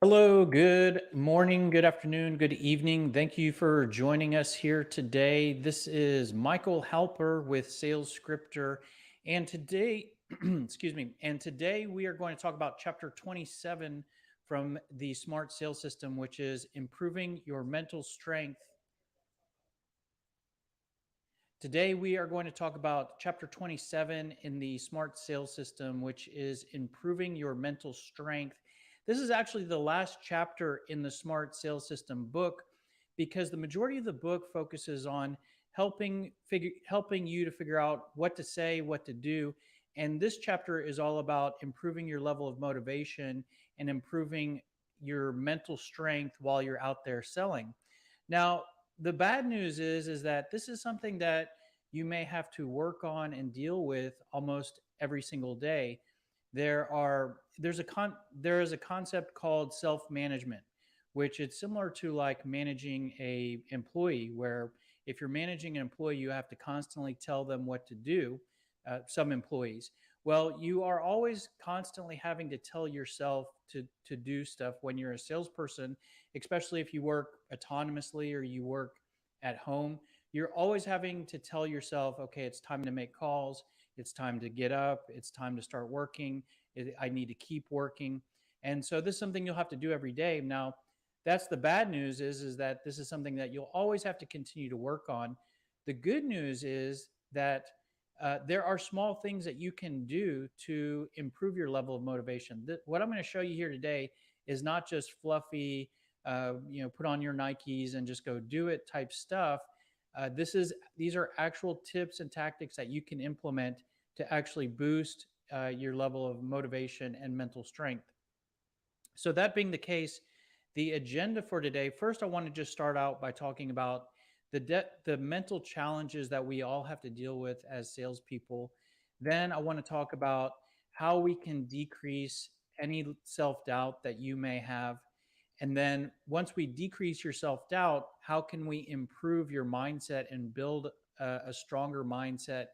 Hello, good morning, good afternoon, good evening. Thank you for joining us here today. This is Michael Halper with Sales Scripter. And today, excuse me, and today we are going to talk about chapter 27 from the Smart Sales System, which is improving your mental strength. Today, we are going to talk about chapter 27 in the Smart Sales System, which is improving your mental strength. This is actually the last chapter in the Smart Sales System book because the majority of the book focuses on helping you to figure out what to say, what to do. And this chapter is all about improving your level of motivation and improving your mental strength while you're out there selling. Now, the bad news is that this is something that you may have to work on and deal with almost every single day. There is a concept called self-management, which it's similar to like managing a employee, where if you're managing an employee, you have to constantly tell them what to do. Some employees, well, you are always constantly having to tell yourself to do stuff when you're a salesperson, especially if you work autonomously or you work at home. You're always having to tell yourself, okay, it's time to make calls, it's time to get up, it's time to start working, I need to keep working. And so this is something you'll have to do every day. Now, that's the bad news is that this is something that you'll always have to continue to work on. The good news is that there are small things that you can do to improve your level of motivation. What I'm going to show you here today is not just fluffy, put on your Nikes and just go do it type stuff. These are actual tips and tactics that you can implement to actually boost your level of motivation and mental strength. So that being the case, the agenda for today, first I want to just start out by talking about the mental challenges that we all have to deal with as salespeople. Then I want to talk about how we can decrease any self-doubt that you may have. And then once we decrease your self-doubt, how can we improve your mindset and build a stronger mindset?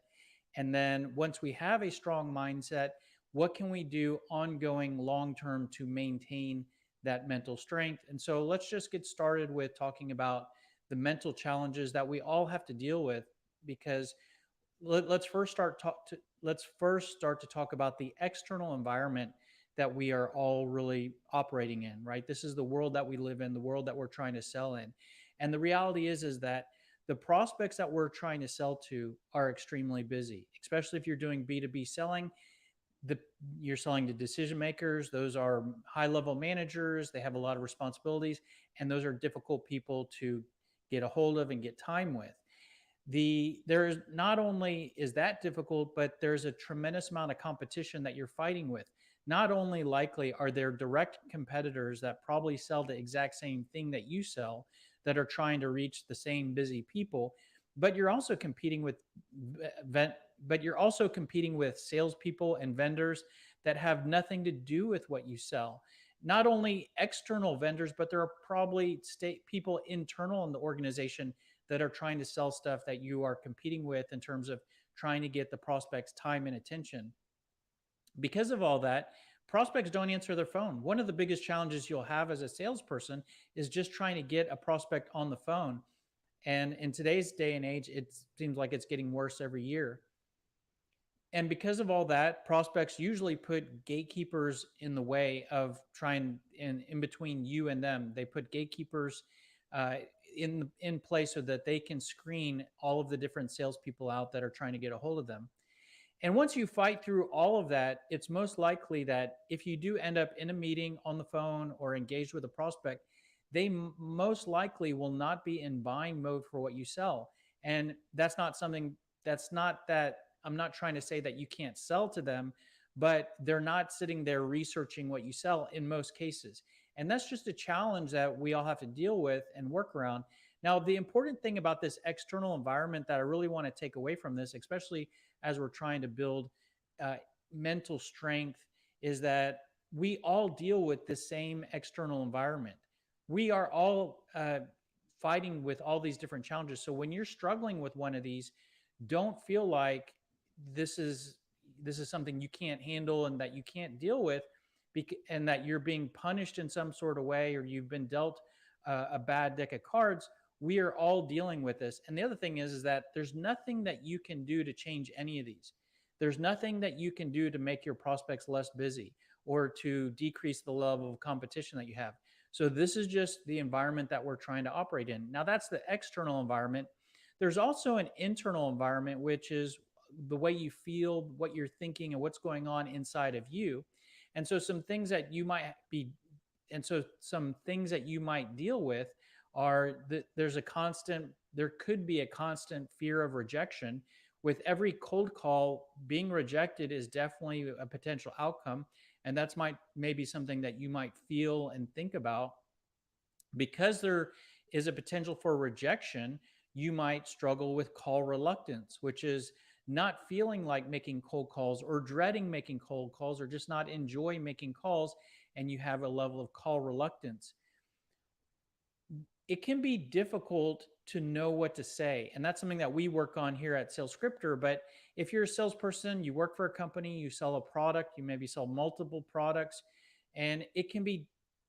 And then once we have a strong mindset, what can we do ongoing long term to maintain that mental strength? And so let's just get started with talking about the mental challenges that we all have to deal with, because let's first start to talk about the external environment that we are all really operating in, right? This is the world that we live in, the world that we're trying to sell in. And the reality is that the prospects that we're trying to sell to are extremely busy, especially if you're doing B2B selling. the you're selling to decision makers. Those are high level managers. They have a lot of responsibilities, and those are difficult people to get a hold of and get time with. There's not only is that difficult, but there's a tremendous amount of competition that you're fighting with. Not only likely are there direct competitors that probably sell the exact same thing that you sell, that are trying to reach the same busy people, but you're also competing with vent but you're also competing with salespeople and vendors that have nothing to do with what you sell. Not only external vendors, but there are probably state people internal in the organization that are trying to sell stuff that you are competing with in terms of trying to get the prospect's time and attention. Because of all that, prospects don't answer their phone. One of the biggest challenges you'll have as a salesperson is just trying to get a prospect on the phone. And in today's day and age, it seems like it's getting worse every year. And because of all that, prospects usually put gatekeepers in the way of trying in between you and them. They put gatekeepers uh, in place so that they can screen all of the different salespeople out that are trying to get a hold of them. And once you fight through all of that, it's most likely that if you do end up in a meeting on the phone or engaged with a prospect, they most likely will not be in buying mode for what you sell. And that's not that I'm not trying to say that you can't sell to them, but they're not sitting there researching what you sell in most cases. And that's just a challenge that we all have to deal with and work around. Now, the important thing about this external environment that I really want to take away from this, especially as we're trying to build uh, mental strength, is that we all deal with the same external environment. We are all fighting with all these different challenges. So when you're struggling with one of these, don't feel like this is this is something you can't handle and that you can't deal with, and that you're being punished in some sort of way, or you've been dealt a bad deck of cards. We are all dealing with this. And the other thing is that there's nothing that you can do to change any of these. There's nothing that you can do to make your prospects less busy or to decrease the level of competition that you have. So this is just the environment that we're trying to operate in. Now that's the external environment. There's also an internal environment, which is the way you feel, what you're thinking, and what's going on inside of you. And so some things that you might be, and so some things that you might deal with are that there could be a constant fear of rejection. With every cold call, being rejected is definitely a potential outcome. And that's maybe something that you might feel and think about. Because there is a potential for rejection, you might struggle with call reluctance, which is not feeling like making cold calls, or dreading making cold calls, or just not enjoy making calls, and you have a level of call reluctance. It can be difficult to know what to say. And that's something that we work on here at SalesScripter. But if you're a salesperson, you work for a company, you sell a product, you maybe sell multiple products, and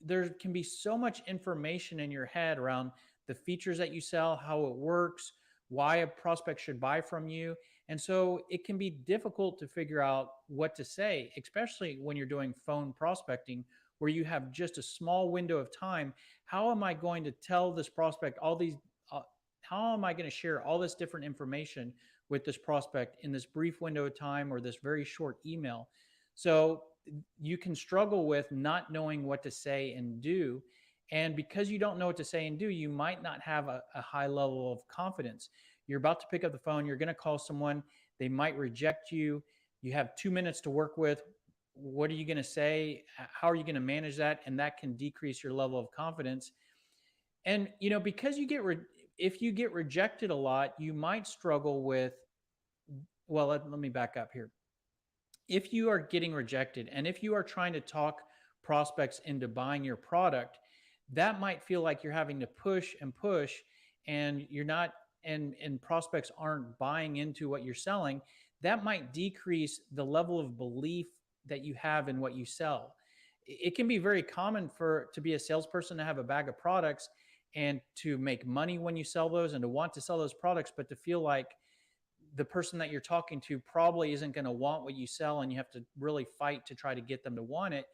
there can be so much information in your head around the features that you sell, how it works, why a prospect should buy from you. And so it can be difficult to figure out what to say, especially when you're doing phone prospecting, where you have just a small window of time. How am I going to tell this prospect uh, how am I going to share all this different information with this prospect in this brief window of time, or this very short email? So you can struggle with not knowing what to say and do. And because you don't know what to say and do, you might not have a high level of confidence. You're about to pick up the phone, you're going to call someone, they might reject you. You have 2 minutes to work with. What are you going to say? How are you going to manage that? And that can decrease your level of confidence. And because if you get rejected a lot, you might struggle with, well, let me back up here. If you are getting rejected, and if you are trying to talk prospects into buying your product, that might feel like you're having to push and push, and you're not, and prospects aren't buying into what you're selling. That might decrease the level of belief that you have in what you sell. It can be very common to be a salesperson to have a bag of products and to make money when you sell those, and to want to sell those products, but to feel like the person that you're talking to probably isn't going to want what you sell, and you have to really fight to try to get them to want it.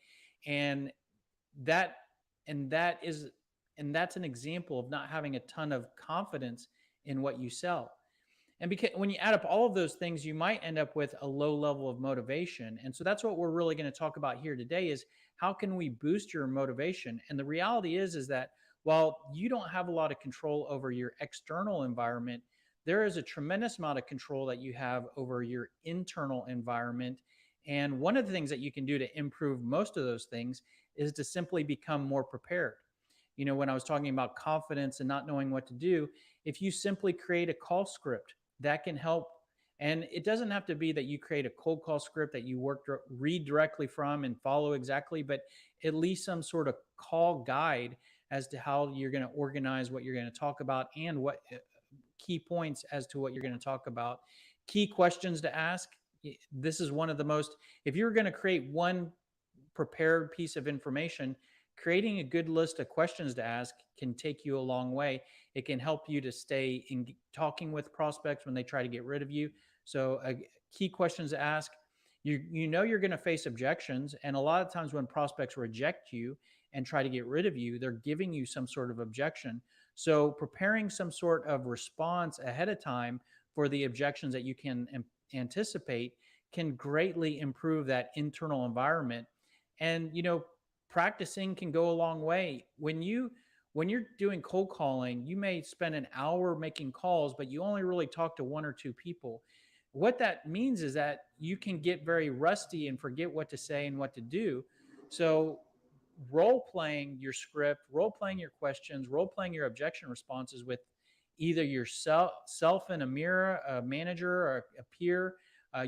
And that and that is and that's an example of not having a ton of confidence in what you sell. And because when you add up all of those things, you might end up with a low level of motivation. And so that's what we're really going to talk about here today, is how can we boost your motivation? And the reality is that while you don't have a lot of control over your external environment, there is a tremendous amount of control that you have over your internal environment. And one of the things that you can do to improve most of those things is to simply become more prepared. When I was talking about confidence and not knowing what to do, if you simply create a call script, that can help. And it doesn't have to be that you create a cold call script that you read directly from and follow exactly, but at least some sort of call guide as to how you're going to organize what you're going to talk about, and what key points as to what you're going to talk about. Key questions to ask. This is one of the most, if you're going to create one prepared piece of information, creating a good list of questions to ask can take you a long way. It can help you to stay in talking with prospects when they try to get rid of you. So key questions to ask. You're going to face objections, and a lot of times when prospects reject you and try to get rid of you, they're giving you some sort of objection. So preparing some sort of response ahead of time for the objections that you can anticipate can greatly improve that internal environment. And practicing can go a long way. When you're doing cold calling, you may spend an hour making calls, but you only really talk to one or two people. What that means is that you can get very rusty and forget what to say and what to do. So role playing your script, role playing your questions, role playing your objection responses with either yourself in a mirror, a manager, or a peer,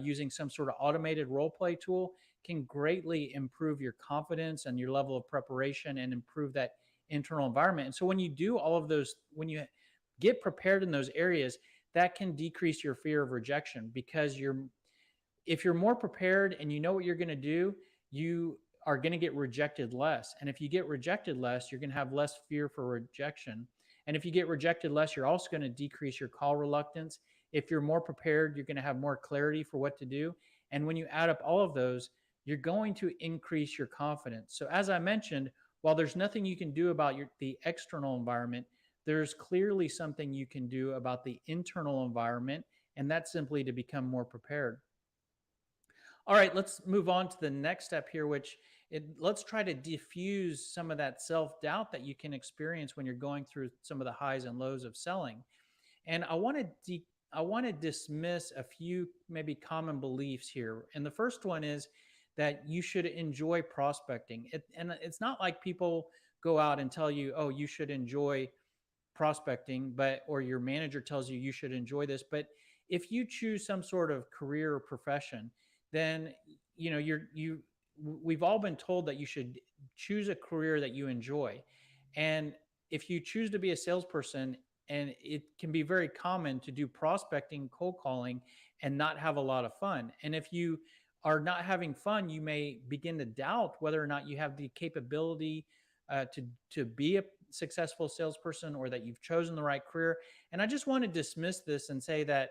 using some sort of automated role play tool, can greatly improve your confidence and your level of preparation, and improve that internal environment. And so when you do all of those, when you get prepared in those areas, that can decrease your fear of rejection, because if you're more prepared and you know what you're going to do, you are going to get rejected less. And if you get rejected less, you're going to have less fear for rejection. And if you get rejected less, you're also going to decrease your call reluctance. If you're more prepared, you're going to have more clarity for what to do. And when you add up all of those, you're going to increase your confidence. So, as I mentioned, while there's nothing you can do about the external environment, there's clearly something you can do about the internal environment, and that's simply to become more prepared. All right, let's move on to the next step here, let's try to diffuse some of that self doubt that you can experience when you're going through some of the highs and lows of selling. And I want to dismiss a few maybe common beliefs here. And the first one is that you should enjoy prospecting. And it's not like people go out and tell you, "Oh, you should enjoy prospecting," but or your manager tells you you should enjoy this. But if you choose some sort of career or profession, then you we've all been told that you should choose a career that you enjoy. And if you choose to be a salesperson, and it can be very common to do prospecting, cold calling, and not have a lot of fun. And if you are not having fun, you may begin to doubt whether or not you have the capability to be a successful salesperson, or that you've chosen the right career. And I just want to dismiss this and say that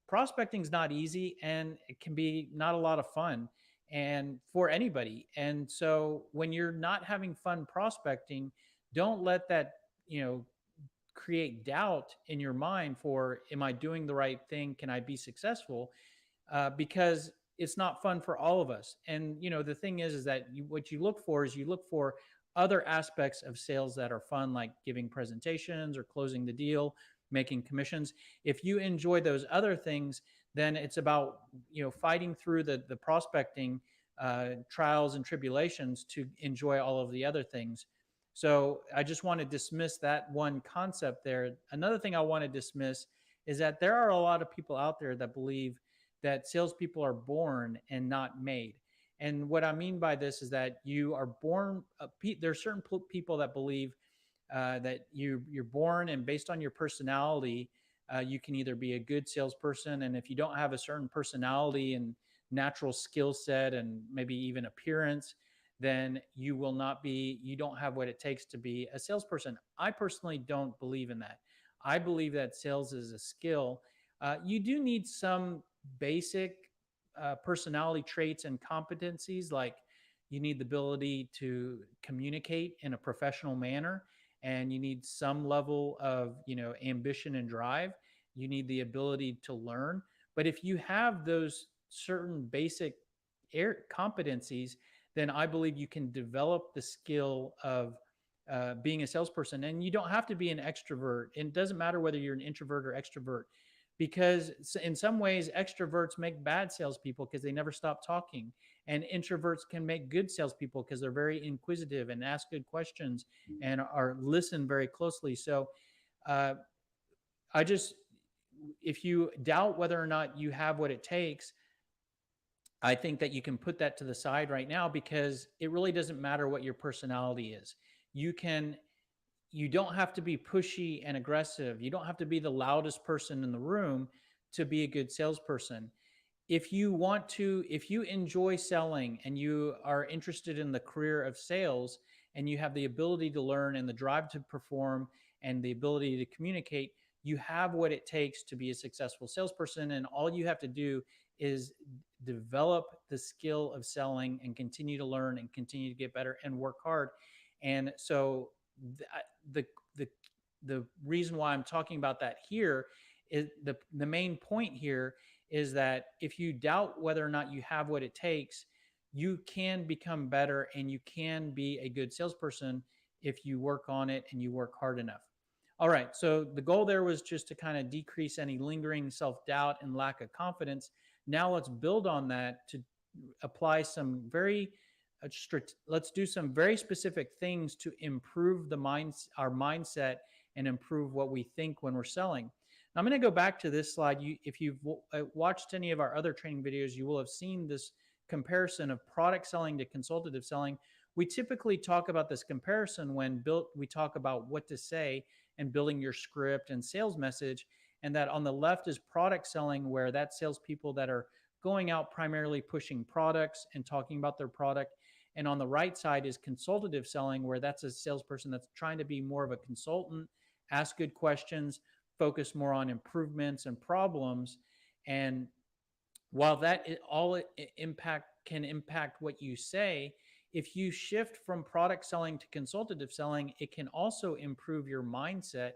prospecting is not easy, and it can be not a lot of fun and for anybody. And so when you're not having fun prospecting, don't let that, create doubt in your mind for, am I doing the right thing? Can I be successful? Because it's not fun for all of us. And the thing is that what you look for is, you look for other aspects of sales that are fun, like giving presentations or closing the deal, making commissions. If you enjoy those other things, then it's about fighting through the prospecting trials and tribulations to enjoy all of the other things. So I just want to dismiss that one concept there. Another thing I want to dismiss is that there are a lot of people out there that believe that salespeople are born and not made. And what I mean by this is that you are born. There are certain people that believe that you're born, and based on your personality, you can either be a good salesperson, and if you don't have a certain personality and natural skill set and maybe even appearance, then you will not be. You don't have what it takes to be a salesperson. I personally don't believe in that. I believe that sales is a skill. You do need some basic personality traits and competencies, like you need the ability to communicate in a professional manner, and you need some level of ambition and drive. You need the ability to learn. But if you have those certain basic competencies, then I believe you can develop the skill of being a salesperson. And you don't have to be an extrovert. It doesn't matter whether you're an introvert or extrovert, because in some ways extroverts make bad salespeople because they never stop talking, and introverts can make good salespeople because they're very inquisitive and ask good questions and are listen very closely. So uh, I just, if you doubt whether or not you have what it takes, I think that you can put that to the side right now, because it really doesn't matter what your personality is. You can you don't have to be pushy and aggressive. You don't have to be the loudest person in the room to be a good salesperson. If you enjoy selling and you are interested in the career of sales, and you have the ability to learn and the drive to perform and the ability to communicate, you have what it takes to be a successful salesperson. And all you have to do is develop the skill of selling and continue to learn and continue to get better and work hard. And so the the the reason why I'm talking about that here is the main point here is that if you doubt whether or not you have what it takes, you can become better and you can be a good salesperson if you work on it and you work hard enough. All right, so the goal there was just to kind of decrease any lingering self-doubt and lack of confidence. Now let's build on that to apply some very let's do some very specific things to improve our mindset and improve what we think when we're selling. Now, I'm going to go back to this slide. If you've watched any of our other training videos, you will have seen this comparison of product selling to consultative selling. We typically talk about this comparison when we talk about what to say and building your script and sales message. And that on the left is product selling, where that's salespeople that are going out primarily pushing products and talking about their product. And on the right side is consultative selling, where that's a salesperson that's trying to be more of a consultant, ask good questions, focus more on improvements and problems. And while that all impact can impact what you say, if you shift from product selling to consultative selling, it can also improve your mindset.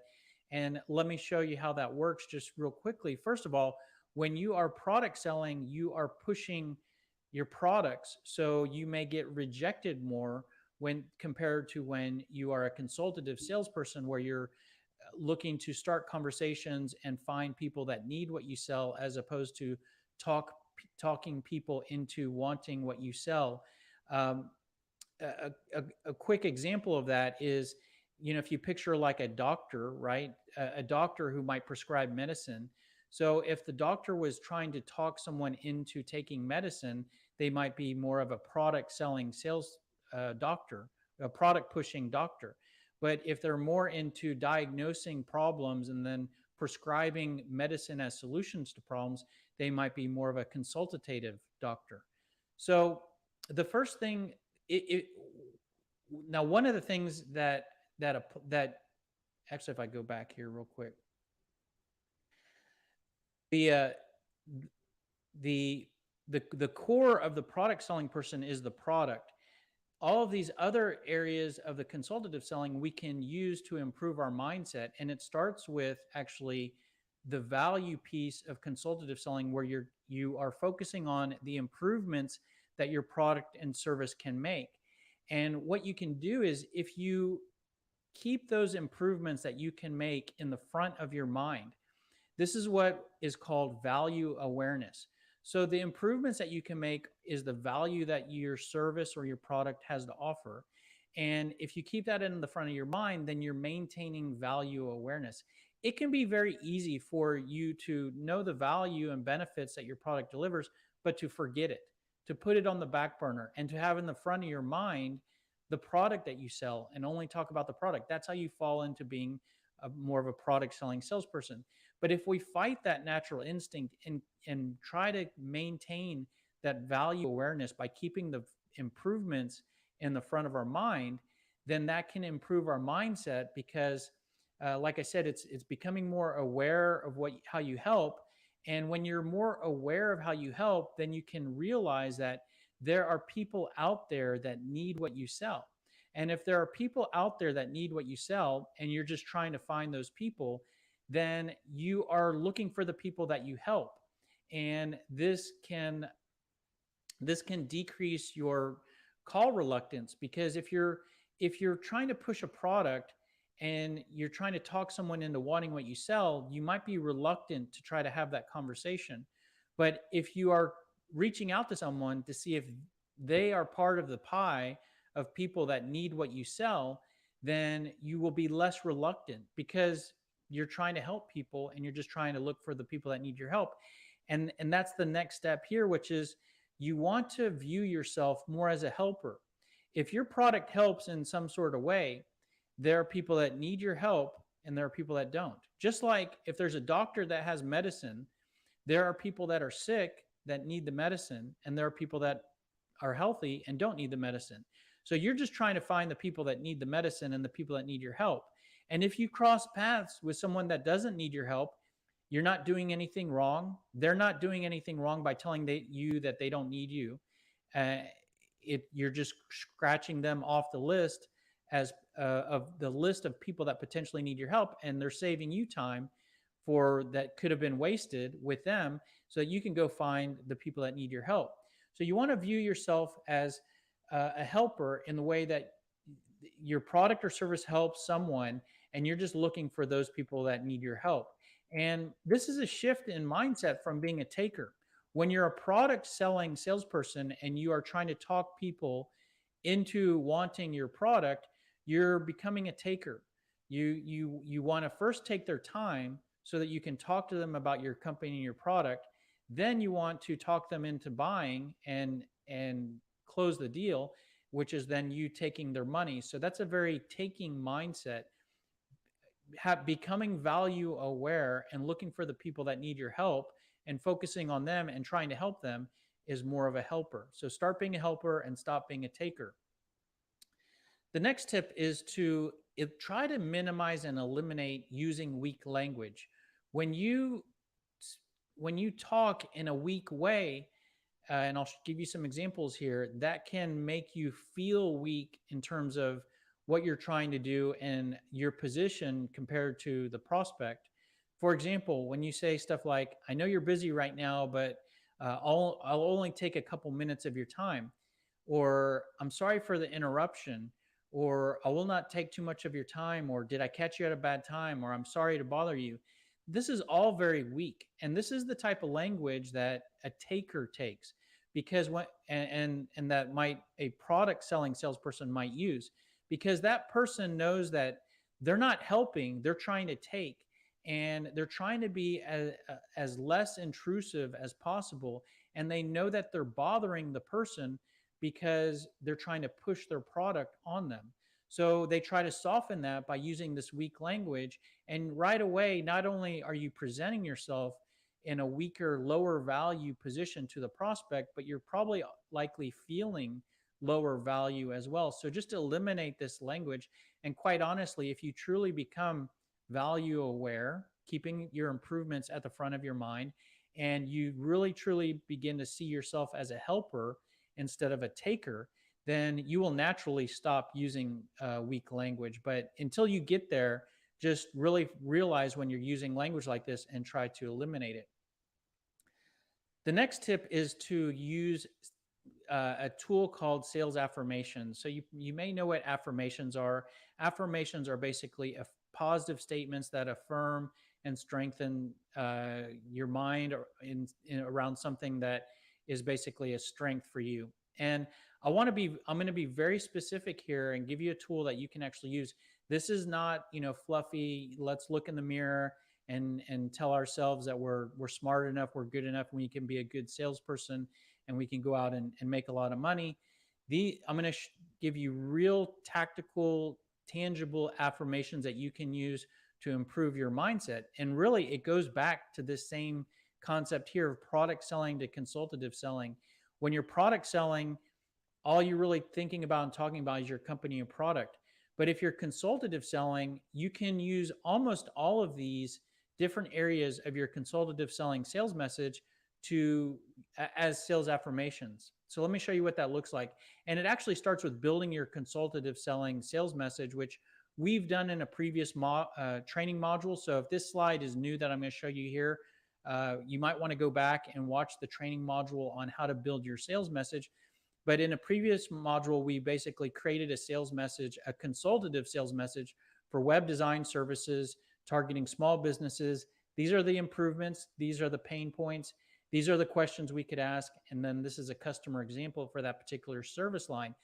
And let me show you how that works just real quickly. First of all, when you are product selling, you are pushing your products, so you may get rejected more when compared to when you are a consultative salesperson, where you're looking to start conversations and find people that need what you sell, as opposed to talk talking people into wanting what you sell. Um, a quick example of that is, if you picture like a doctor, right? A doctor who might prescribe medicine. So if the doctor was trying to talk someone into taking medicine, they might be more of a product selling sales doctor, a product pushing doctor. But if they're more into diagnosing problems and then prescribing medicine as solutions to problems, they might be more of a consultative doctor. So the first thing, it now one of the things that actually, if I go back here real quick, the the the core of the product selling person is the product. All of these other areas of the consultative selling we can use to improve our mindset, and it starts with actually the value piece of consultative selling, where you are focusing on the improvements that your product and service can make. And what you can do is, if you keep those improvements that you can make in the front of your mind, this is what is called value awareness. So the improvements that you can make is the value that your service or your product has to offer. And if you keep that in the front of your mind, then you're maintaining value awareness. It can be very easy for you to know the value and benefits that your product delivers, but to forget it, to put it on the back burner, and to have in the front of your mind the product that you sell and only talk about the product. That's how you fall into being more of a product selling salesperson. But if we fight that natural instinct and try to maintain that value awareness by keeping the improvements in the front of our mind, then that can improve our mindset, because like I said, it's becoming more aware of how you help. And when you're more aware of how you help, then you can realize that there are people out there that need what you sell. And if there are people out there that need what you sell, and you're just trying to find those people, then you are looking for the people that you help. And this can decrease your call reluctance, because if you're trying to push a product and you're trying to talk someone into wanting what you sell, you might be reluctant to try to have that conversation. But if you are reaching out to someone to see if they are part of the pie of people that need what you sell, then you will be less reluctant, because you're trying to help people and you're just trying to look for the people that need your help. And that's the next step here, which is you want to view yourself more as a helper. If your product helps in some sort of way, there are people that need your help and there are people that don't. Just like if there's a doctor that has medicine, there are people that are sick that need the medicine, and there are people that are healthy and don't need the medicine. So you're just trying to find the people that need the medicine and the people that need your help. And if you cross paths with someone that doesn't need your help, you're not doing anything wrong. They're not doing anything wrong by telling you that they don't need you. Uh, you're just scratching them off the list, as of the list of people that potentially need your help, and they're saving you time for that could have been wasted with them, so that you can go find the people that need your help. So you want to view yourself as a helper in the way that your product or service helps someone, and you're just looking for those people that need your help. And this is a shift in mindset from being a taker. When you're a product selling salesperson and you are trying to talk people into wanting your product, you're becoming a taker. You want to first take their time so that you can talk to them about your company and your product. Then you want to talk them into buying and close the deal, which is then you taking their money. So that's a very taking mindset. Becoming value aware and looking for the people that need your help and focusing on them and trying to help them is more of a helper. So start being a helper and stop being a taker. The next tip is to try to minimize and eliminate using weak language. When you when you talk in a weak way, and I'll give you some examples here, that can make you feel weak in terms of what you're trying to do and your position compared to the prospect. For example, when you say stuff like, I know you're busy right now, but I'll only take a couple minutes of your time, or I'm sorry for the interruption, or I will not take too much of your time, or did I catch you at a bad time, or I'm sorry to bother you. This is all very weak. And this is the type of language that a taker takes, because when and that might a product selling salesperson might use, because that person knows that they're not helping, they're trying to take, and they're trying to be as less intrusive as possible, and they know that they're bothering the person because they're trying to push their product on them. So they try to soften that by using this weak language. And right away, not only are you presenting yourself in a weaker, lower value position to the prospect, but you're probably likely feeling lower value as well. So just eliminate this language. And quite honestly, if you truly become value aware, keeping your improvements at the front of your mind, and you really truly begin to see yourself as a helper instead of a taker, then you will naturally stop using weak language. But until you get there, just really realize when you're using language like this and try to eliminate it. The next tip is to use a tool called sales affirmations. So you may know what affirmations are. Affirmations are basically positive statements that affirm and strengthen your mind or around something that is basically a strength for you. And I'm going to be very specific here and give you a tool that you can actually use. This is not, fluffy, let's look in the mirror and tell ourselves that we're smart enough, we're good enough, we can be a good salesperson and we can go out and make a lot of money. I'm going to give you real tactical, tangible affirmations that you can use to improve your mindset. And really, it goes back to this same concept here of product selling to consultative selling. When you're product selling, all you're really thinking about and talking about is your company and product. But if you're consultative selling, you can use almost all of these different areas of your consultative selling sales message to as sales affirmations. So let me show you what that looks like. And it actually starts with building your consultative selling sales message, which we've done in a previous training module. So if this slide is new that I'm going to show you here, you might want to go back and watch the training module on how to build your sales message. But in a previous module, we basically created a sales message, a consultative sales message for web design services, targeting small businesses. These are the improvements. These are the pain points. These are the questions we could ask. And then this is a customer example for that particular service line.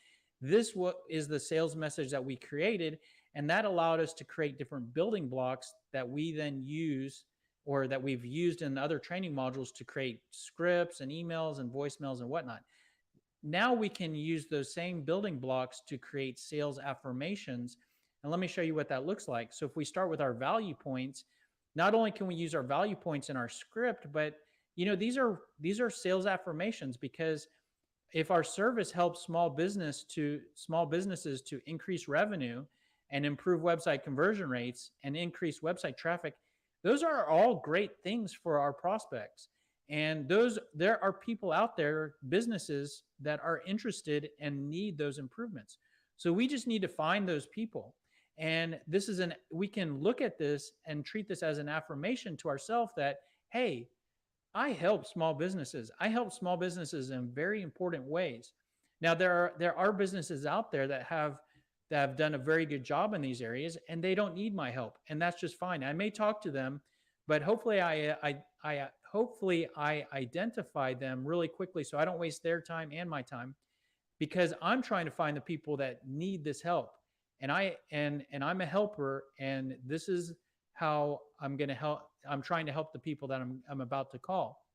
This is the sales message that we created. And that allowed us to create different building blocks that we then use, or that we've used in other training modules to create scripts and emails and voicemails and whatnot. Now we can use those same building blocks to create sales affirmations. And let me show you what that looks like. So if we start with our value points, not only can we use our value points in our script, but these are sales affirmations, because if our service helps small businesses to increase revenue and improve website conversion rates and increase website traffic, those are all great things for our prospects. And there are people out there, businesses that are interested and need those improvements. So we just need to find those people. And we can look at this and treat this as an affirmation to ourselves that, hey, I help small businesses. I help small businesses in very important ways. Now, there are businesses out there that have done a very good job in these areas, and they don't need my help, and that's just fine. I may talk to them, but hopefully I identify them really quickly so I don't waste their time and my time, because I'm trying to find the people that need this help. And I'm a helper, and this is how I'm going to help. I'm trying to help the people that I'm about to call.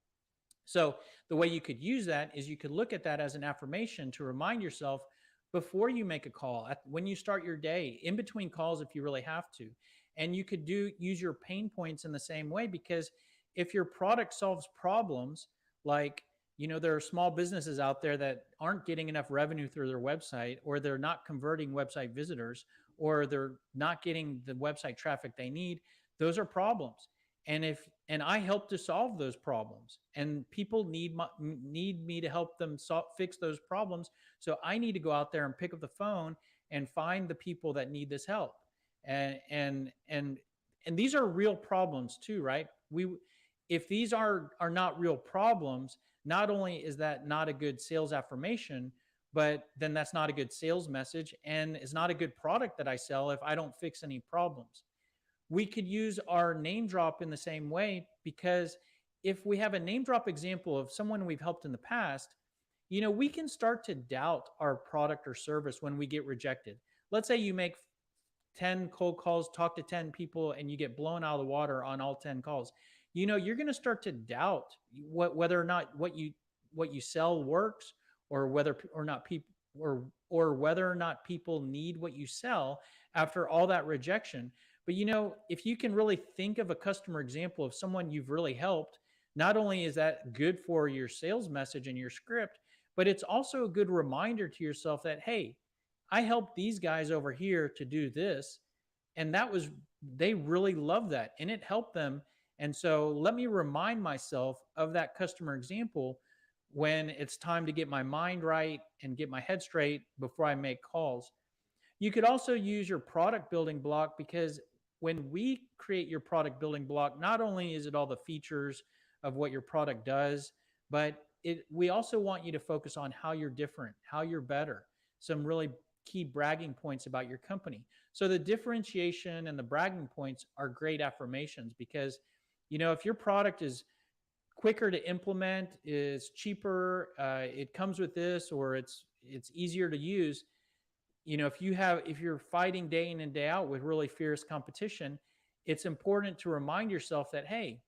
So the way you could use that is you could look at that as an affirmation to remind yourself before you make a call, when you start your day, in between calls if you really have to. And you could use your pain points in the same way, because if your product solves problems like There are small businesses out there that aren't getting enough revenue through their website, or they're not converting website visitors, or they're not getting the website traffic they need. Those are problems. And I help to solve those problems. And people need me to help them fix those problems. So I need to go out there and pick up the phone and find the people that need this help. And these are real problems too, right? We If these are not real problems, not only is that not a good sales affirmation, but then that's not a good sales message, and it's not a good product that I sell if I don't fix any problems. We could use our name drop in the same way, because if we have a name drop example of someone we've helped in the past, we can start to doubt our product or service when we get rejected. Let's say you make 10 cold calls, talk to 10 people, and you get blown out of the water on all 10 calls. You're going to start to doubt whether or not what you sell works, or whether or not people or whether or not people need what you sell after all that rejection. But if you can really think of a customer example of someone you've really helped, not only is that good for your sales message and your script, but it's also a good reminder to yourself that, hey, I helped these guys over here to do this, and they really love that, and it helped them. And so let me remind myself of that customer example when it's time to get my mind right and get my head straight before I make calls. You could also use your product building block, because when we create your product building block, not only is it all the features of what your product does, but we also want you to focus on how you're different, how you're better, some really key bragging points about your company. So the differentiation and the bragging points are great affirmations, because if your product is quicker to implement, is cheaper, it comes with this, or it's easier to use. If you're fighting day in and day out with really fierce competition, it's important to remind yourself that, hey,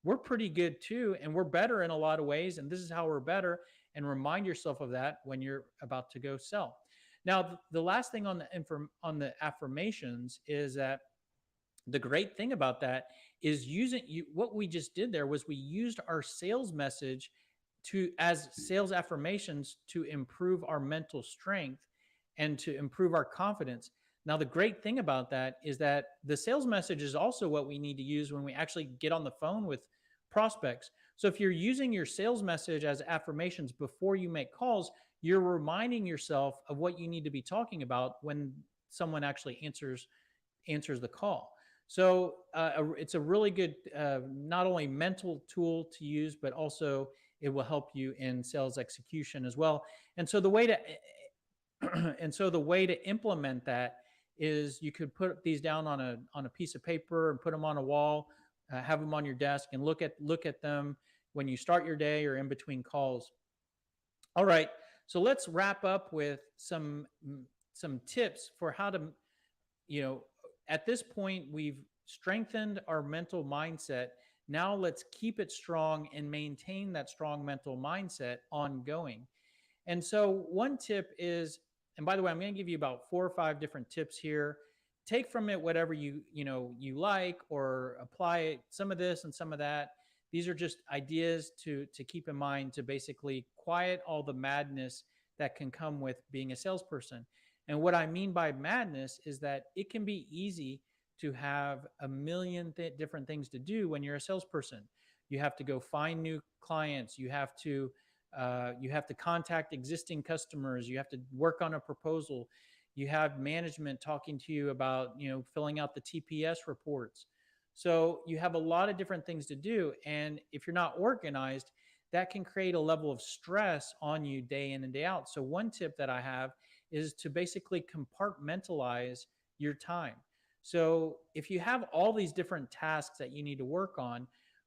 we're pretty good too, and we're better in a lot of ways, and this is how we're better. And remind yourself of that when you're about to go sell. Now, the last thing on the affirmations is that the great thing about that is what we just did there was we used our sales message as sales affirmations to improve our mental strength and to improve our confidence. Now, the great thing about that is that the sales message is also what we need to use when we actually get on the phone with prospects. So if you're using your sales message as affirmations before you make calls, you're reminding yourself of what you need to be talking about when someone actually answers the call. So it's a really good, not only mental tool to use, but also it will help you in sales execution as well. And so the way to implement that is you could put these down on a piece of paper and put them on a wall, have them on your desk, and look at them when you start your day or in between calls. All right, so let's wrap up with some tips for how to, at this point we've strengthened our mental mindset. Now let's keep it strong and maintain that strong mental mindset ongoing. And so one tip is, and by the way, I'm going to give you about 4 or 5 different tips here. Take from it whatever you like, or apply it, some of this and some of that. These are just ideas to keep in mind to basically quiet all the madness that can come with being a salesperson. And what I mean by madness is that it can be easy to have a million different things to do when you're a salesperson. You have to go find new clients. You have to contact existing customers. You have to work on a proposal. You have management talking to you about, filling out the TPS reports. So you have a lot of different things to do. And if you're not organized, that can create a level of stress on you day in and day out. So one tip that I have is to basically compartmentalize your time. So if you have all these different tasks that you need to work on,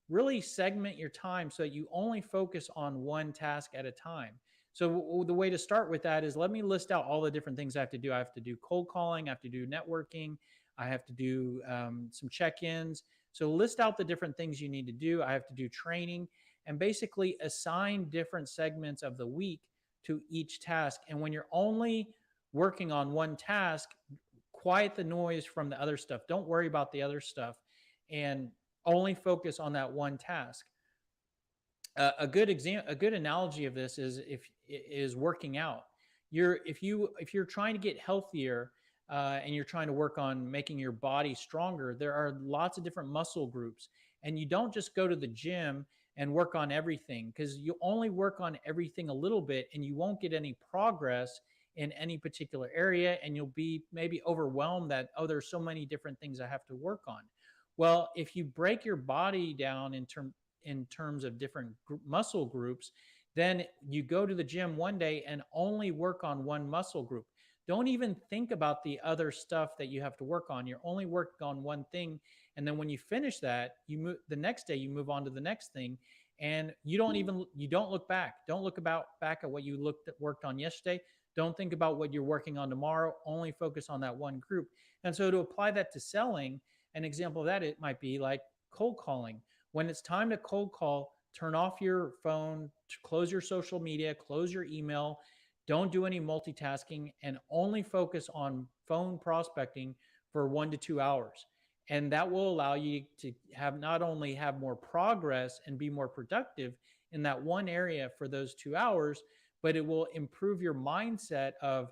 really segment your time so that you only focus on one task at a time. So the way to start with that is, let me list out all the different things I have to do. I have to do cold calling. I have to do networking. I have to do some check-ins. So list out the different things you need to do. I have to do training, and basically assign different segments of the week to each task. And when you're only working on one task, quiet the noise from the other stuff. Don't worry about the other stuff, and only focus on that one task. A good analogy of this is working out. If you're trying to get healthier, and you're trying to work on making your body stronger, there are lots of different muscle groups, and you don't just go to the gym and work on everything, because you only work on everything a little bit and you won't get any progress in any particular area, and you'll be maybe overwhelmed that, oh, there's so many different things I have to work on. Well, if you break your body down in terms of different muscle groups, then you go to the gym one day and only work on one muscle group. Don't even think about the other stuff that you have to work on. You're only working on one thing. And then when you finish that, you move the next day, you move on to the next thing. And you don't look back. Don't look about back at what you worked on yesterday. Don't think about what you're working on tomorrow. Only focus on that one group. And so to apply that to selling, an example of that, it might be like cold calling. When it's time to cold call, turn off your phone, close your social media, close your email, don't do any multitasking, and only focus on phone prospecting for 1 to 2 hours. And that will allow you to have not only have more progress and be more productive in that one area for those 2 hours, but it will improve your mindset of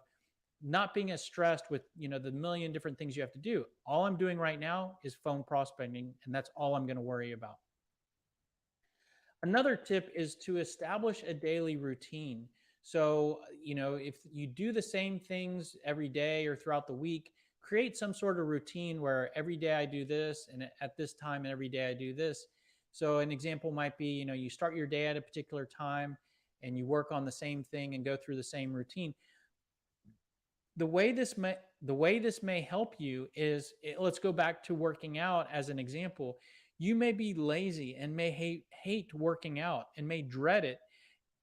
not being as stressed with the million different things you have to do. All I'm doing right now is phone prospecting, and that's all I'm going to worry about. Another tip is to establish a daily routine. So, if you do the same things every day or throughout the week, create some sort of routine where every day I do this and at this time and every day I do this. So, an example might be, you start your day at a particular time and you work on the same thing and go through the same routine. The way this may help you is, let's go back to working out as an example. You may be lazy and may hate working out and may dread it,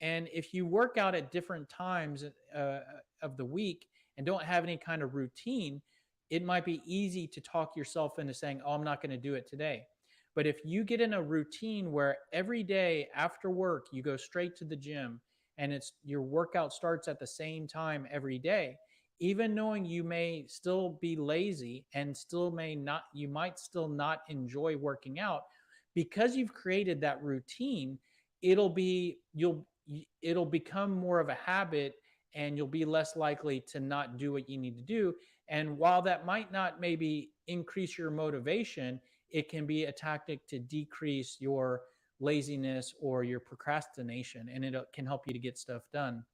and if you work out at different times of the week and don't have any kind of routine, it might be easy to talk yourself into saying, oh, I'm not going to do it today. But if you get in a routine where every day after work you go straight to the gym, and it's your workout starts at the same time every day, even knowing you may still be lazy and you might still not enjoy working out, because you've created that routine, it'll be you'll it'll become more of a habit, and you'll be less likely to not do what you need to do. And while that might not maybe increase your motivation, it can be a tactic to decrease your laziness or your procrastination, and it can help you to get stuff done.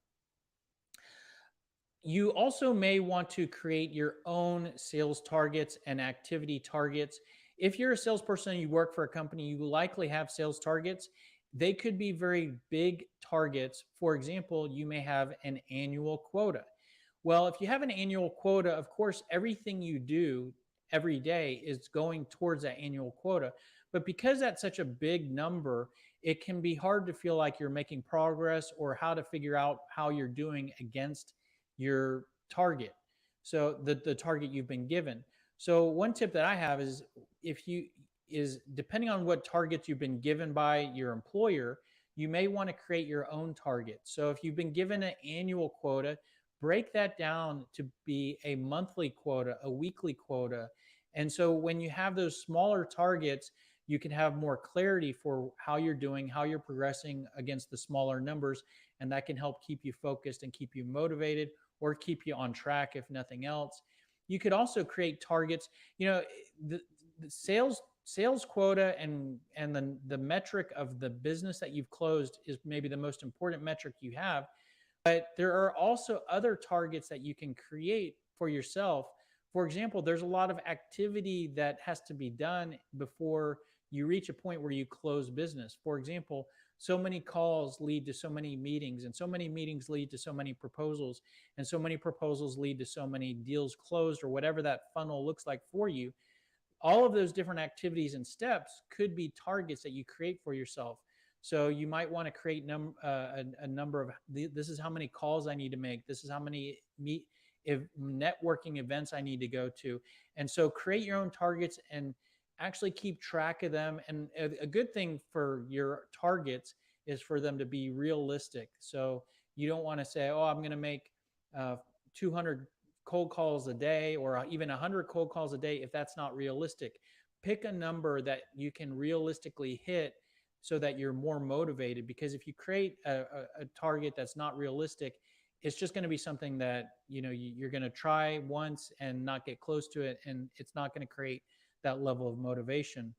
You also may want to create your own sales targets and activity targets. If you're a salesperson and you work for a company, you likely have sales targets. They could be very big targets. For example, you may have an annual quota. Well, if you have an annual quota, of course, everything you do every day is going towards that annual quota. But because that's such a big number, it can be hard to feel like you're making progress or how to figure out how you're doing against your target. So the target you've been given. So one tip that I have is, if you is depending on what targets you've been given by your employer, you may want to create your own target. So if you've been given an annual quota, break that down to be a monthly quota, a weekly quota. And so when you have those smaller targets, you can have more clarity for how you're doing, how you're progressing against the smaller numbers, and that can help keep you focused and keep you motivated, or keep you on track if nothing else. You could also create targets. The sales quota and the metric of the business that you've closed is maybe the most important metric you have. But there are also other targets that you can create for yourself. For example, there's a lot of activity that has to be done before you reach a point where you close business. For example, so many calls lead to so many meetings, and so many meetings lead to so many proposals, and so many proposals lead to so many deals closed, or whatever that funnel looks like for you. All of those different activities and steps could be targets that you create for yourself. So you might want to create a number of, this is how many calls I need to make. This is how many networking events I need to go to. And so create your own targets and actually keep track of them. And a good thing for your targets is for them to be realistic. So you don't want to say, oh, I'm going to make 200 cold calls a day, or even 100 cold calls a day, if that's not realistic. Pick a number that you can realistically hit, so that you're more motivated. Because if you create a target that's not realistic, it's just going to be something that you're going to try once and not get close to it, and it's not going to create that level of motivation.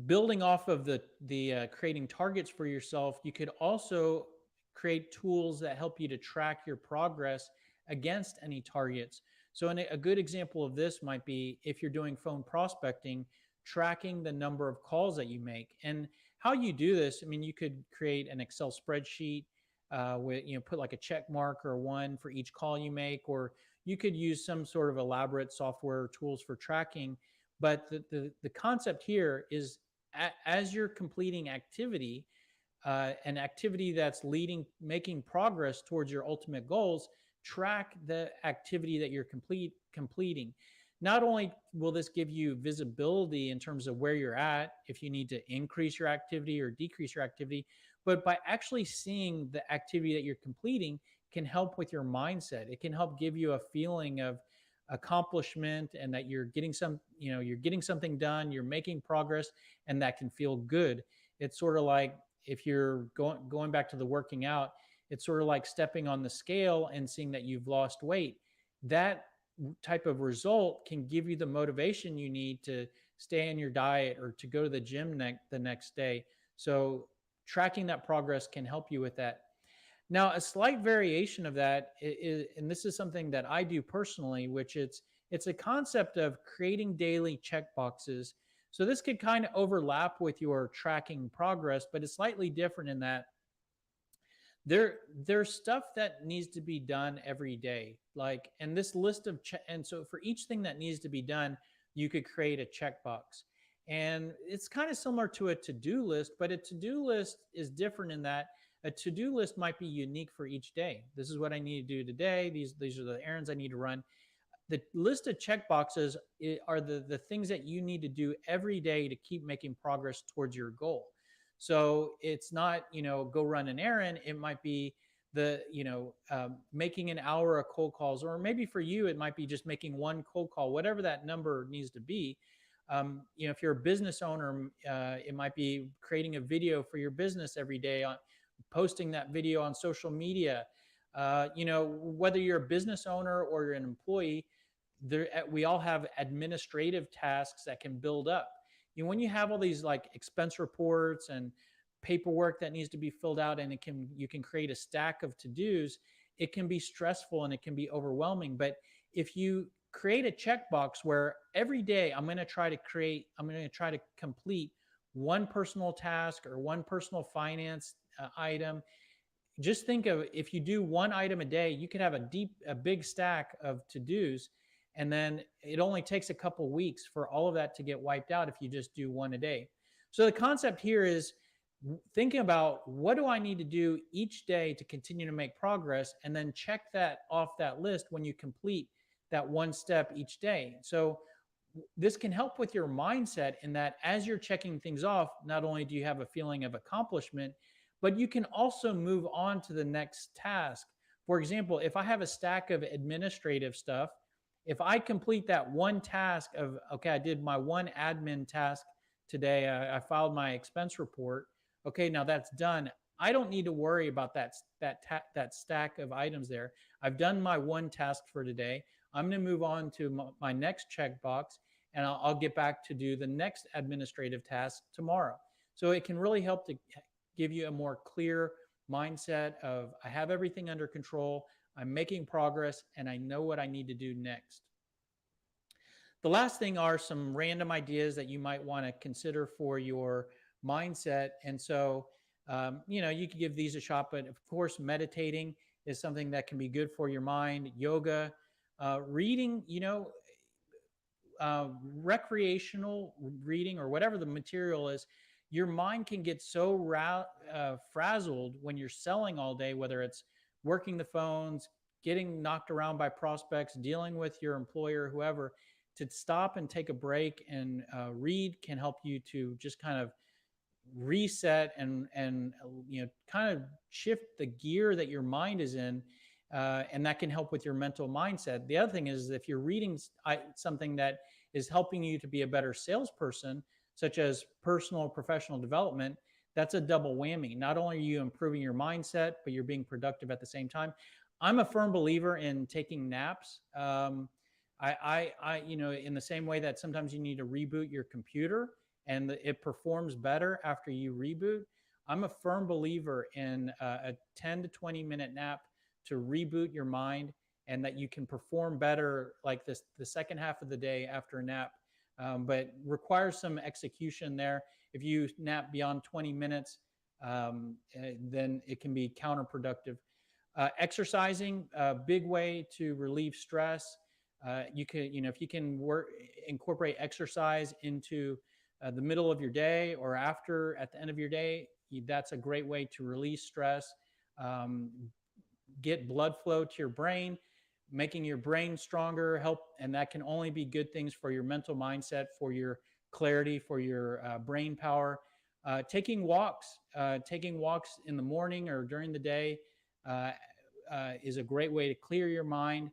Building off of the creating targets for yourself, you could also create tools that help you to track your progress against any targets. So a good example of this might be, if you're doing phone prospecting, tracking the number of calls that you make. And how you do this, I mean, you could create an Excel spreadsheet with, put like a check mark or one for each call you make, or you could use some sort of elaborate software tools for tracking. But the concept here is, as you're completing activity, an activity that's making progress towards your ultimate goals, track the activity that you're completing. Not only will this give you visibility in terms of where you're at, if you need to increase your activity or decrease your activity, but by actually seeing the activity that you're completing can help with your mindset. It can help give you a feeling of accomplishment, and that you're getting something done, you're making progress, and that can feel good. It's sort of like, if you're going back to the working out, it's sort of like stepping on the scale and seeing that you've lost weight. That type of result can give you the motivation you need to stay on your diet or to go to the gym the next day. So tracking that progress can help you with that. Now, a slight variation of that is, and this is something that I do personally, which it's a concept of creating daily check boxes. So this could kind of overlap with your tracking progress, but it's slightly different in that there's stuff that needs to be done every day. Like, and this list of and so for each thing that needs to be done, you could create a checkbox. And it's kind of similar to a to-do list, but a to-do list is different in that a to-do list might be unique for each day. This is what I need to do today. These are the errands I need to run. The list of check boxes are the things that you need to do every day to keep making progress towards your goal. So it's not, go run an errand. It might be making an hour of cold calls, or maybe for you, it might be just making one cold call, whatever that number needs to be. If you're a business owner, it might be creating a video for your business every day, on posting that video on social media. Whether you're a business owner or you're an employee, we all have administrative tasks that can build up. When you have all these like expense reports and paperwork that needs to be filled out, and you can create a stack of to-dos, it can be stressful and it can be overwhelming. But if you create a checkbox where every day I'm going to try to complete one personal task or one personal finance item. Just think of, if you do one item a day, you could have a big stack of to-dos, and then it only takes a couple weeks for all of that to get wiped out if you just do one a day. So the concept here is thinking about, what do I need to do each day to continue to make progress, and then check that off that list when you complete that one step each day. So this can help with your mindset, in that as you're checking things off, not only do you have a feeling of accomplishment, but you can also move on to the next task. For example, if I have a stack of administrative stuff, if I complete that one task of, okay, I did my one admin task today, I filed my expense report. Okay, now that's done. I don't need to worry about that stack of items there. I've done my one task for today. I'm going to move on to my next checkbox, and I'll get back to do the next administrative task tomorrow. So it can really help to give you a more clear mindset of, I have everything under control, I'm making progress, and I know what I need to do next. The last thing are some random ideas that you might want to consider for your mindset. And so, you could give these a shot, but of course, meditating is something that can be good for your mind. Yoga, reading, recreational reading, or whatever the material is. Your mind can get so frazzled when you're selling all day, whether it's working the phones, getting knocked around by prospects, dealing with your employer, whoever. To stop and take a break and read can help you to just kind of reset and kind of shift the gear that your mind is in, and that can help with your mental mindset. The other thing is, if you're reading something that is helping you to be a better salesperson, such as personal or professional development, that's a double whammy. Not only are you improving your mindset, but you're being productive at the same time. I'm a firm believer in taking naps. In the same way that sometimes you need to reboot your computer and it performs better after you reboot. I'm a firm believer in a 10 to 20-minute nap to reboot your mind, and that you can perform better like this the second half of the day after a nap. But requires some execution there. If you nap beyond 20 minutes, then it can be counterproductive. Exercising, a big way to relieve stress. You can, if you can incorporate exercise into the middle of your day or after at the end of your day, that's a great way to release stress, um, get blood flow to your brain, making your brain stronger, help, and that can only be good things for your mental mindset, for your clarity, for your brain power. Taking walks in the morning or during the day uh, is a great way to clear your mind.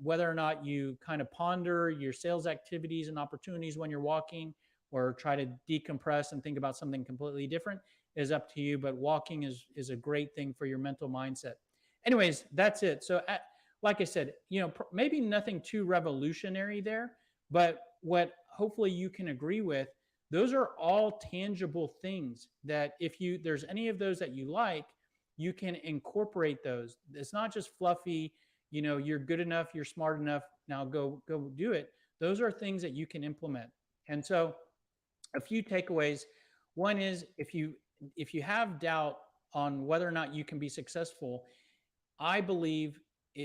Whether or not you kind of ponder your sales activities and opportunities when you're walking, or try to decompress and think about something completely different, is up to you. But walking is a great thing for your mental mindset. Anyways, that's it. So, like I said, maybe nothing too revolutionary there, but what hopefully you can agree with, those are all tangible things that if there's any of those that you like, you can incorporate those. It's not just fluffy, you're good enough, you're smart enough, now go do it. Those are things that you can implement. And so a few takeaways. One is, if you have doubt on whether or not you can be successful, I believe,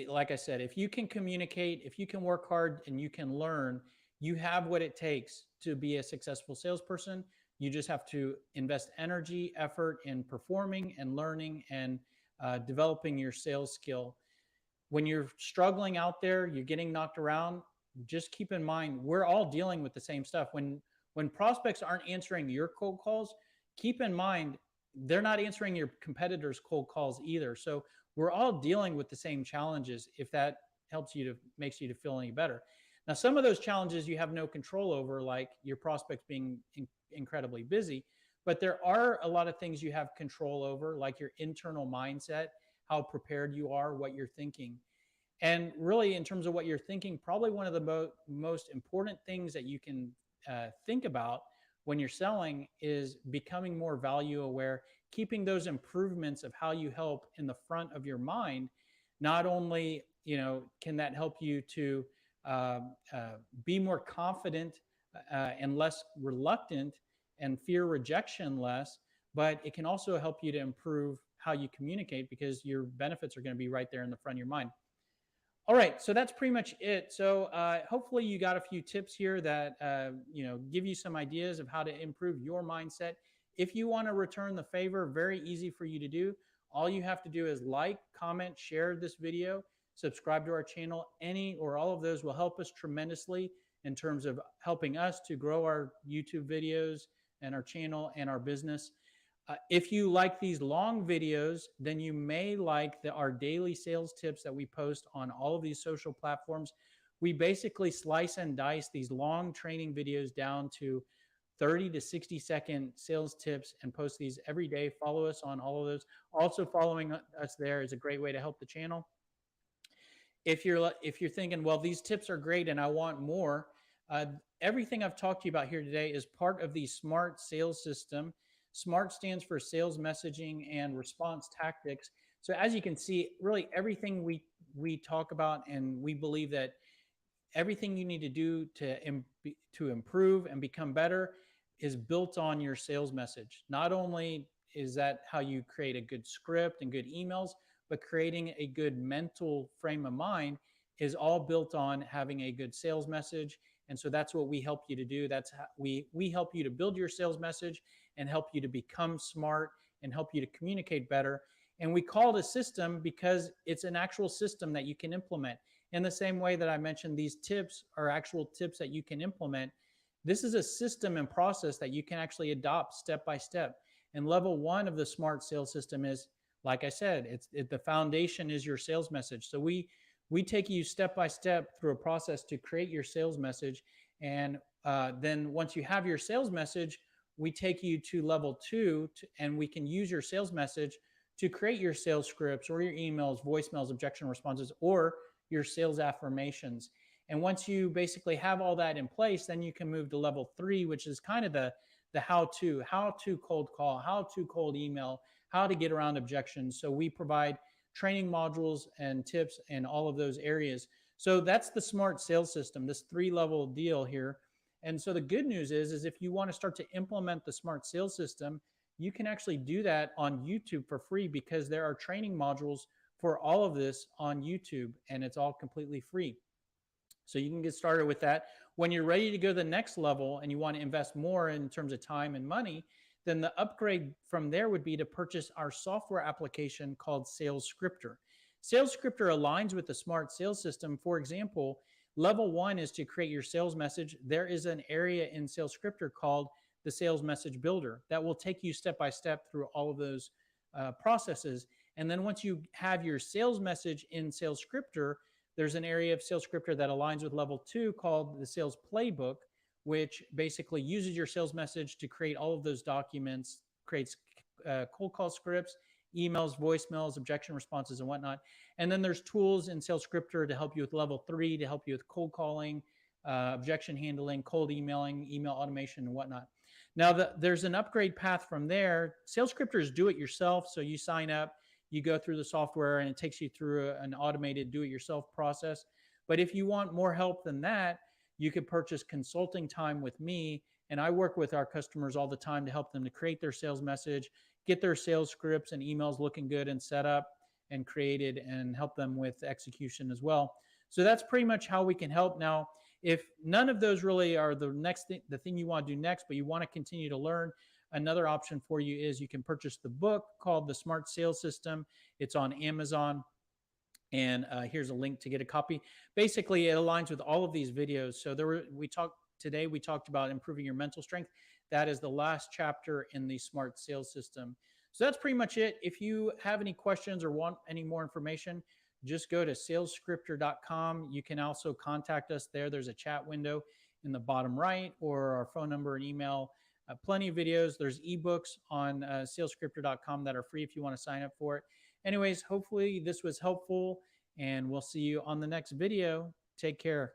like I said, if you can communicate, if you can work hard and you can learn, you have what it takes to be a successful salesperson. You just have to invest energy, effort in performing and learning and developing your sales skill. When you're struggling out there, you're getting knocked around, just keep in mind, we're all dealing with the same stuff. When prospects aren't answering your cold calls, keep in mind they're not answering your competitors' cold calls either. So we're all dealing with the same challenges, if that makes you to feel any better. Now, some of those challenges you have no control over, like your prospects being incredibly busy, but there are a lot of things you have control over, like your internal mindset, how prepared you are, what you're thinking. And really, in terms of what you're thinking, probably one of the most important things that you can think about when you're selling is becoming more value aware, keeping those improvements of how you help in the front of your mind. Not only can that help you to uh, be more confident and less reluctant and fear rejection less, but it can also help you to improve how you communicate, because your benefits are going to be right there in the front of your mind. All right, so that's pretty much it. So hopefully you got a few tips here that give you some ideas of how to improve your mindset. If you want to return the favor, very easy for you to do. All you have to do is like, comment, share this video, subscribe to our channel. Any or all of those will help us tremendously in terms of helping us to grow our YouTube videos and our channel and our business. If you like these long videos, then you may like our daily sales tips that we post on all of these social platforms. We basically slice and dice these long training videos down to 30 to 60-second sales tips and post these every day. Follow us on all of those. Also, following us there is a great way to help the channel. If you're thinking, well, these tips are great and I want more, everything I've talked to you about here today is part of the SMART sales system. SMART stands for sales messaging and response tactics. So as you can see, really everything we talk about, and we believe that everything you need to do to improve and become better is built on your sales message. Not only is that how you create a good script and good emails, but creating a good mental frame of mind is all built on having a good sales message. And so that's what we help you to do. That's how we help you to build your sales message and help you to become smart and help you to communicate better. And we call it a system because it's an actual system that you can implement. In the same way that I mentioned, these tips are actual tips that you can implement. This is a system and process that you can actually adopt step by step. And level one of the SMART sales system is, like I said, the foundation is your sales message. So we take you step by step through a process to create your sales message. And then once you have your sales message, we take you to level two, and we can use your sales message to create your sales scripts or your emails, voicemails, objection responses, or your sales affirmations. And once you basically have all that in place, then you can move to level three, which is kind of the how to cold call, how to cold email, how to get around objections. So we provide training modules and tips in all of those areas. So that's the smart sales system, this three-level deal here. And so the good news is if you want to start to implement the smart sales system, you can actually do that on YouTube for free, because there are training modules for all of this on YouTube, and it's all completely free. So you can get started with that. When you're ready to go to the next level and you want to invest more in terms of time and money, then the upgrade from there would be to purchase our software application called Sales Scripter. Sales Scripter aligns with the smart sales system. For example, level one is to create your sales message. There is an area in Sales Scripter called the Sales Message Builder that will take you step by step through all of those processes. And then once you have your sales message in Sales Scripter, there's an area of Sales Scripter that aligns with level two called the Sales Playbook, which basically uses your sales message to create all of those documents, creates cold call scripts, emails, voicemails, objection responses, and whatnot. And then there's tools in Sales Scripter to help you with level three, to help you with cold calling, objection handling, cold emailing, email automation, and whatnot. Now, there's an upgrade path from there. Sales Scripter is do it yourself. So you sign up, you go through the software, and it takes you through an automated do-it-yourself process. But if you want more help than that, you could purchase consulting time with me, and I work with our customers all the time to help them to create their sales message, get their sales scripts and emails looking good and set up and created, and help them with execution as well. So that's pretty much how we can help. Now, if none of those really are the thing you want to do next, but you want to continue to learn, another option for you is you can purchase the book called The Smart Sales System. It's on Amazon. And here's a link to get a copy. Basically, it aligns with all of these videos. So we talked about improving your mental strength. That is the last chapter in the Smart Sales System. So that's pretty much it. If you have any questions or want any more information, just go to salesscripter.com. You can also contact us there. There's a chat window in the bottom right, or our phone number and email. Plenty of videos. There's ebooks on salesscripter.com that are free if you want to sign up for it. Anyways, hopefully this was helpful, and we'll see you on the next video. Take care.